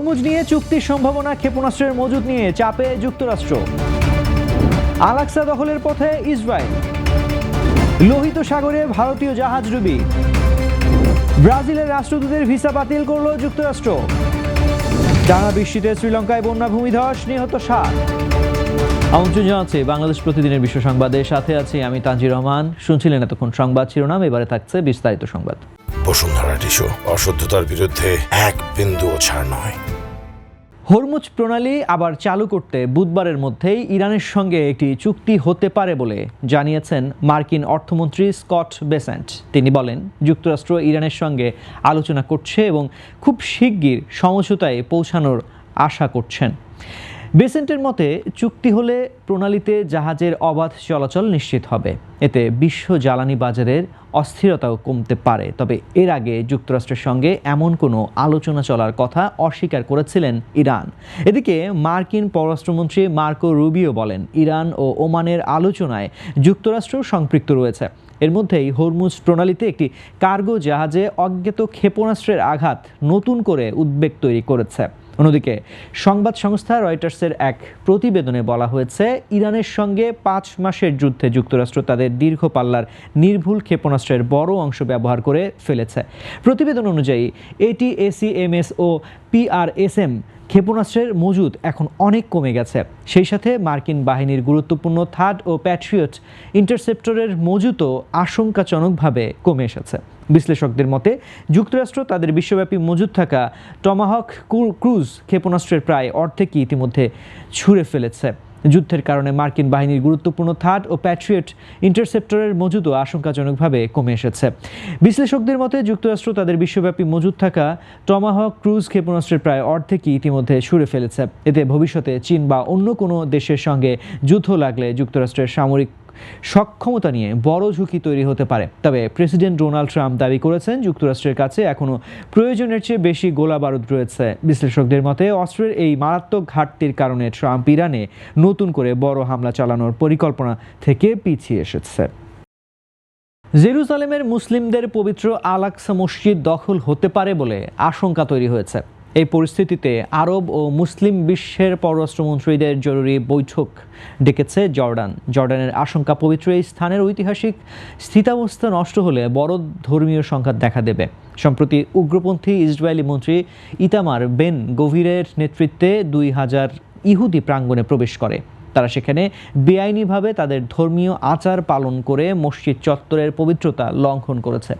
Hormuz নিয়ে চুক্তির সম্ভাবনা, ক্ষেপণাস্ত্রের মজুত নিয়ে চাপে যুক্তরাষ্ট্র। আল-আকসা দখলের পথে ইসরায়েল। লোহিত সাগরে ভারতীয় জাহাজ ডুবি। ব্রাজিলের রাষ্ট্রদূতের ভিসা বাতিল করল যুক্তরাষ্ট্র। টানা বৃষ্টিতে শ্রীলঙ্কায় বন্যা, ভূমিধস, নিহত 7। আমন্ত্রণ জানাচ্ছি বাংলাদেশ প্রতিদিনের বিশ্ব সংবাদে, সাথে আছি আমি তানজির রহমান। শুনছিলেন এতক্ষণ সংবাদ শিরোনাম, এবারে থাকছে বিস্তারিত সংবাদ। বসুন্ধরা টিস্যু, অশুদ্ধতার বিরুদ্ধে এক বিন্দুও ছাড় নয়। হরমুজ প্রণালী আবার চালু করতে বুধবারের মধ্যেই ইরানের সঙ্গে একটি চুক্তি হতে পারে বলে জানিয়েছেন মার্কিন অর্থমন্ত্রী স্কট বেসেন্ট। তিনি বলেন, যুক্তরাষ্ট্র ইরানের সঙ্গে আলোচনা করছে এবং খুব শিগগির সমঝোতায় পৌঁছানোর আশা করছেন। বেসেন্টের মতে, চুক্তি হলে প্রণালীতে জাহাজের অবাধ চলাচল নিশ্চিত হবে। এতে বিশ্ব জ্বালানি বাজারের অস্থিরতাও কমতে পারে। তবে এর আগে যুক্তরাষ্ট্রের সঙ্গে এমন কোনো আলোচনা চলার কথা অস্বীকার করেছিলেন ইরান। এদিকে মার্কিন পররাষ্ট্রমন্ত্রী মার্কো রুবিও বলেন, ইরান ও ওমানের আলোচনায় যুক্তরাষ্ট্র সম্পৃক্ত রয়েছে। এর মধ্যেই হরমুজ প্রণালীতে একটি কার্গো জাহাজে অজ্ঞাত ক্ষেপণাস্ত্রের আঘাত নতুন করে উদ্বেগ তৈরি করেছে। অন্যদিকে সংবাদ সংস্থা রয়টার্সের এক প্রতিবেদনে বলা হয়েছে, ইরানের সঙ্গে 5 মাসের যুদ্ধে যুক্তরাষ্ট্র তাদের দীর্ঘ পাল্লার নির্ভুল ক্ষেপণাস্ত্রের বড় অংশ ব্যবহার করে ফেলেছে। প্রতিবেদন অনুযায়ী ATACMS ও PRSM ক্ষেপণাস্ত্রের মজুদ এখন অনেক কমে গেছে। সেই সাথে মার্কিন বাহিনীর গুরুত্বপূর্ণ থার্ড ও প্যাট্রিয়ট ইন্টারসেপ্টরের মজুতও আশঙ্কাজনকভাবে কমে এসেছে। বিশ্লেষকদের মতে, যুক্তরাষ্ট্র তাদের বিশ্বব্যাপী মজুদ থাকা টমাহক ক্রুজ ক্ষেপণাস্ত্রের প্রায় অর্ধেকই ইতিমধ্যে ছুঁড়ে ফেলেছে। যুদ্ধের কারণে মার্কিন বাহিনীর গুরুত্বপূর্ণ থার্ড ও প্যাট্রিয়ট ইন্টারসেপ্টরের মজুদও আশঙ্কাজনকভাবে কমে এসেছে। বিশ্লেষকদের মতে, যুক্তরাষ্ট্র তাদের বিশ্বব্যাপী মজুদ থাকা টমাহক ক্রুজ ক্ষেপণাস্ত্রের প্রায় অর্ধেকই ইতিমধ্যে ছুঁড়ে ফেলেছে। এতে ভবিষ্যতে চীন বা অন্য কোনো দেশের সঙ্গে যুদ্ধ লাগলে যুক্তরাষ্ট্রের সামরিক সক্ষমতা নিয়ে বড় ঝুঁকি তৈরি হতে পারে। তবে প্রেসিডেন্ট ডোনাল্ড ট্রাম্প দাবি করেছেন, যুক্তরাষ্ট্রের কাছে এখনও প্রয়োজনের চেয়ে বেশি গোলা বারুদ রয়েছে। বিশ্লেষকদের মতে, অস্ত্রের এই মারাত্মক ঘাটতির কারণে ট্রাম্প ইরানে নতুন করে বড় হামলা চালানোর পরিকল্পনা থেকে পিছিয়ে এসেছে। জেরুজালেমের মুসলিমদের পবিত্র আল-আকসা মসজিদ দখল হতে পারে বলে আশঙ্কা তৈরি হয়েছে। এই পরিস্থিতিতে আরব ও মুসলিম বিশ্বের পররাষ্ট্রমন্ত্রীদের জরুরি বৈঠক ডেকেছে জর্ডান। জর্ডানের আশঙ্কা, পবিত্র এই স্থানের ঐতিহাসিক স্থিতাবস্থা নষ্ট হলে বড় ধর্মীয় সংঘাত দেখা দেবে। সম্প্রতি উগ্রপন্থী ইসরায়েলি মন্ত্রী ইতামার বেন গভিরের নেতৃত্বে 2000 ইহুদি প্রাঙ্গণে প্রবেশ করে। তারা সেখানে বেআইনিভাবে তাদের ধর্মীয় আচার পালন করে মসজিদ চত্বরের পবিত্রতা লঙ্ঘন করেছে।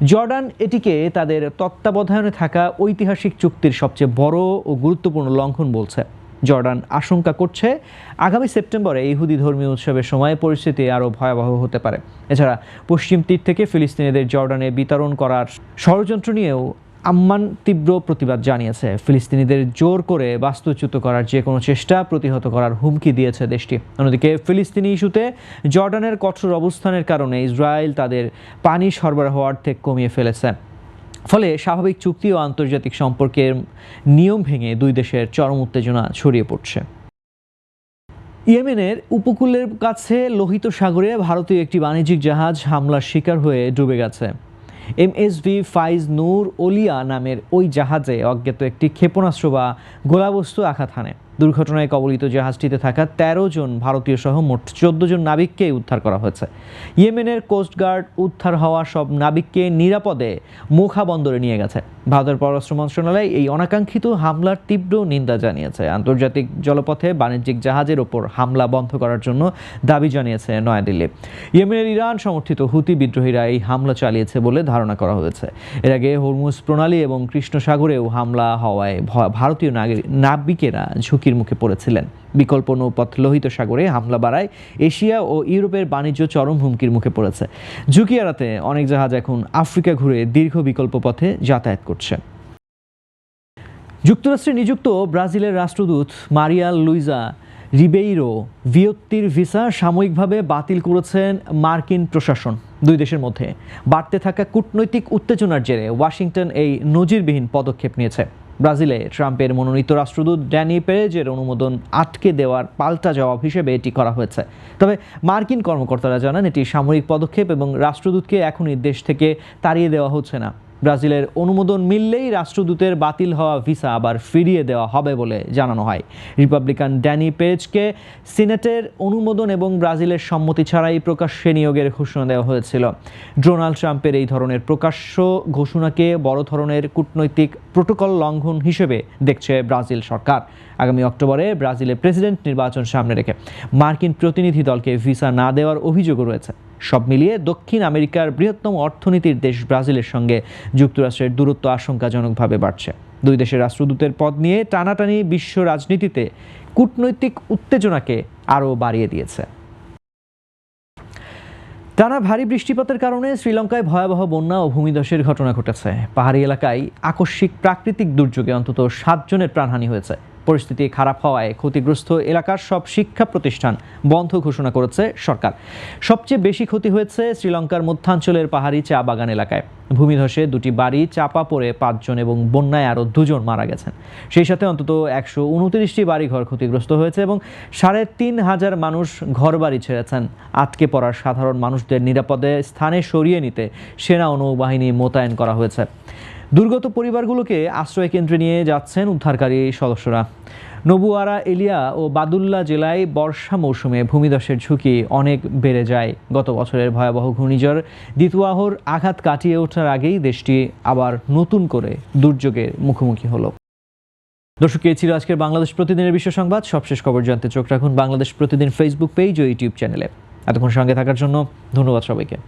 জর্ডান এটিকে তাদের তত্ত্বাবধানে থাকা ঐতিহাসিক চুক্তির সবচেয়ে বড় ও গুরুত্বপূর্ণ লঙ্ঘন বলছে। জর্ডান আশঙ্কা করছে, আগামী সেপ্টেম্বরে ইহুদি ধর্মীয় উৎসবের সময় পরিস্থিতি আরও ভয়াবহ হতে পারে। এছাড়া পশ্চিম তীর থেকে ফিলিস্তিনিদের জর্ডানে বিতরণ করার ষড়যন্ত্র নিয়েও আম্মান তীব্র প্রতিবাদ জানিয়েছে। ফিলিস্তিনিদের জোর করে বাস্তুচ্যুত করার যে কোনো চেষ্টা প্রতিহত করার হুমকি দিয়েছে দেশটি। অন্যদিকে ফিলিস্তিনি ইস্যুতে জর্ডানের কঠোর অবস্থানের কারণে ইসরায়েল তাদের পানি সরবরাহ অর্ধেক কমিয়ে ফেলেছে। ফলে স্বাভাবিক চুক্তি ও আন্তর্জাতিক সম্পর্কের নিয়ম ভেঙে দুই দেশের চরম উত্তেজনা ছড়িয়ে পড়ছে। ইয়েমেনের উপকূলের কাছে লোহিত সাগরে ভারতীয় একটি বাণিজ্যিক জাহাজ হামলার শিকার হয়ে ডুবে গেছে। MSV ফাইজ নূর ওলিয়া নামের ওই জাহাজে অজ্ঞাত একটি ক্ষেপণাস্ত্র বা গোলাবস্তু আঘাত হানে। দুর্ঘটনায় কবলিত জাহাজটিতে থাকা 13 জন ভারতীয় সহ মোট 14 জন নাবিককে উদ্ধার করা হয়েছে। ইয়েমেনের কোস্টগার্ড উদ্ধার হওয়া সব নাবিককে নিরাপদে মোখা বন্দরে নিয়ে গেছে। ভারতের পররাষ্ট্র মন্ত্রণালয় এই অনাকাঙ্ক্ষিত হামলার তীব্র নিন্দা জানিয়েছে। আন্তর্জাতিক জলপথে বাণিজ্যিক জাহাজের ওপর হামলা বন্ধ করার জন্য দাবি জানিয়েছে নয়াদিল্লি। ইয়েমেনের ইরান সমর্থিত হুতি বিদ্রোহীরা এই হামলা চালিয়েছে বলে ধারণা করা হয়েছে। এর আগে হরমুজ প্রণালী এবং কৃষ্ণ সাগরেও হামলা হওয়ায় ভারতীয় নাবিকেরা ঝুঁকির মুখে পড়েছিলেন। বিকল্প নৌপথ লোহিত সাগরে হামলা বাড়ায় এশিয়া ও ইউরোপের বাণিজ্য চরম হুমকির মুখে পড়েছে। ঝুঁকি এড়াতে অনেক জাহাজ এখন আফ্রিকা ঘুরে দীর্ঘ বিকল্প পথে যাতায়াত করছে। যুক্তরাষ্ট্রে নিযুক্ত ব্রাজিলের রাষ্ট্রদূত মারিয়া লুইজা রিবেইরো ভিয়েত্তির ভিসা সাময়িকভাবে বাতিল করেছেন মার্কিন প্রশাসন। দুই দেশের মধ্যে বাড়তে থাকা কূটনৈতিক উত্তেজনার জেরে ওয়াশিংটন এই নজিরবিহীন পদক্ষেপ নিয়েছে। ব্রাজিলে ট্রাম্পের মনোনীত রাষ্ট্রদূত ড্যানি পেরেজের অনুমোদন আটকে দেওয়ার পাল্টা জবাব হিসেবে এটি করা হয়েছে। তবে মার্কিন কর্মকর্তারা জানান, এটি সামরিক পদক্ষেপ এবং রাষ্ট্রদূতকে এখনই দেশ থেকে তাড়িয়ে দেওয়া হচ্ছে না। ব্রাজিলের অনুমোদন মিললেই রাষ্ট্রদূতের বাতিল হওয়া ভিসা আবার ফিরিয়ে দেওয়া হবে বলে জানানো হয়। রিপাবলিকান ড্যানি পেজকে সিনেটের অনুমোদন এবং ব্রাজিলের সম্মতি ছাড়াই প্রকাশ্যে নিয়োগের ঘোষণা দেওয়া হয়েছিল। ডোনাল্ড ট্রাম্পের এই ধরনের প্রকাশ্য ঘোষণাকে বড় ধরনের কূটনৈতিক প্রোটোকল লঙ্ঘন হিসেবে দেখছে ব্রাজিল সরকার। আগামী অক্টোবরে ব্রাজিলের প্রেসিডেন্ট নির্বাচন সামনে রেখে মার্কিন প্রতিনিধি দলকে ভিসা না দেওয়ার অভিযোগও রয়েছে। সব মিলিয়ে দক্ষিণ আমেরিকার বৃহত্তম অর্থনীতির দেশ ব্রাজিলের সঙ্গে যুক্তরাষ্ট্রের দূরত্ব আশঙ্কাজনকভাবে বাড়ছে। দুই দেশের রাষ্ট্রদূতের পদ নিয়ে টানাটানি বিশ্ব রাজনীতিতে কূটনৈতিক উত্তেজনাকে আরও বাড়িয়ে দিয়েছে। টানা ভারী বৃষ্টিপাতের কারণে শ্রীলঙ্কায় ভয়াবহ বন্যা ও ভূমিধসের ঘটনা ঘটেছে। পাহাড়ি এলাকায় আকস্মিক প্রাকৃতিক দুর্যোগে অন্তত 7 জনের প্রাণহানি হয়েছে। পরিস্থিতি খারাপ হওয়ায় ক্ষতিগ্রস্ত এলাকার সব শিক্ষা প্রতিষ্ঠান বন্ধ ঘোষণা করেছে সরকার। সবচেয়ে বেশি ক্ষতি হয়েছে শ্রীলঙ্কার মধ্যাঞ্চলের পাহাড়ি চা বাগান এলাকায়। ভূমিধসে 2টি বাড়ি চাপা পড়ে 5 জন এবং বন্যায় আরও 2 জন মারা গেছেন। সেই সাথে অন্তত 129টি বাড়িঘর ক্ষতিগ্রস্ত হয়েছে এবং 3,500 মানুষ ঘরবাড়ি ছেড়েছেন। আটকে পড়ার সাধারণ মানুষদের নিরাপদে স্থানে সরিয়ে নিতে সেনা ও নৌবাহিনী মোতায়েন করা হয়েছে। দুর্গত পরিবারগুলোকে আশ্রয় কেন্দ্রে নিয়ে যাচ্ছেন উদ্ধারকারী সদস্যরা। নবুয়ারা এলিয়া ও বাদুল্লা জেলায় বর্ষা মৌসুমে ভূমিধসের ঝুঁকি অনেক বেড়ে যায়। গত বছরের ভয়াবহ ঘূর্ণিঝড় দিতুয়াহর আঘাত কাটিয়ে ওঠার আগেই দেশটি আবার নতুন করে দুর্যোগের মুখোমুখি হলো। দর্শক, এই ছিল আজকের বাংলাদেশ প্রতিদিনের বিশ্ব সংবাদ। সবশেষ খবর জানতে চোখ রাখুন বাংলাদেশ প্রতিদিন ফেসবুক পেজ ও ইউটিউব চ্যানেলে। এতক্ষণ সঙ্গে থাকার জন্য ধন্যবাদ সবাইকে।